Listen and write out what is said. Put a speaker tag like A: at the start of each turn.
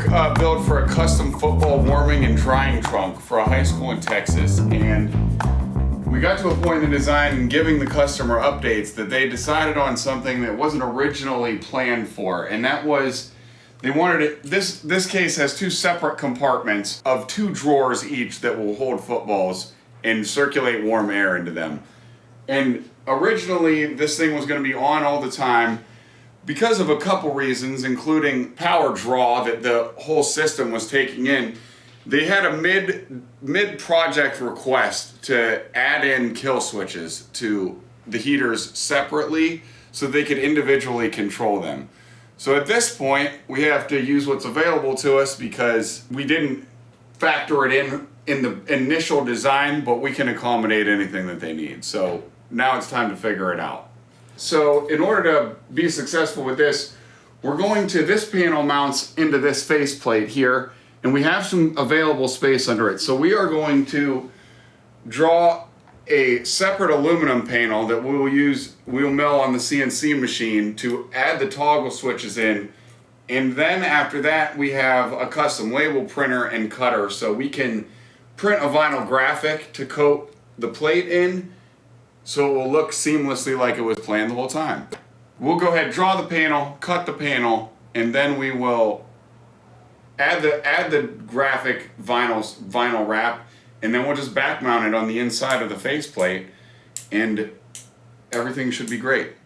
A: build for a custom football warming and drying trunk for a high school in Texas, and we got to a point in the design and giving the customer updates that they decided on something that wasn't originally planned for, and that was they wanted it. This case has two separate compartments of 2 drawers each that will hold footballs and circulate warm air into them. And originally this thing was going to be on all the time because of a couple reasons, including power draw that the whole system was taking in. They had a mid-project request to add in kill switches to the heaters separately so they could individually control them. So at this point, we have to use what's available to us because we didn't factor it in the initial design, but we can accommodate anything that they need. So now it's time to figure it out. So in order to be successful with this, this panel mounts into this faceplate here, and we have some available space under it. So we are going to draw a separate aluminum panel that we'll mill on the CNC machine to add the toggle switches in. And then after that, we have a custom label printer and cutter, so we can print a vinyl graphic to coat the plate in, so it will look seamlessly like it was planned the whole time. We'll go ahead, draw the panel, cut the panel, and then we will add the graphic vinyl wrap, and then we'll just back mount it on the inside of the faceplate, and everything should be great.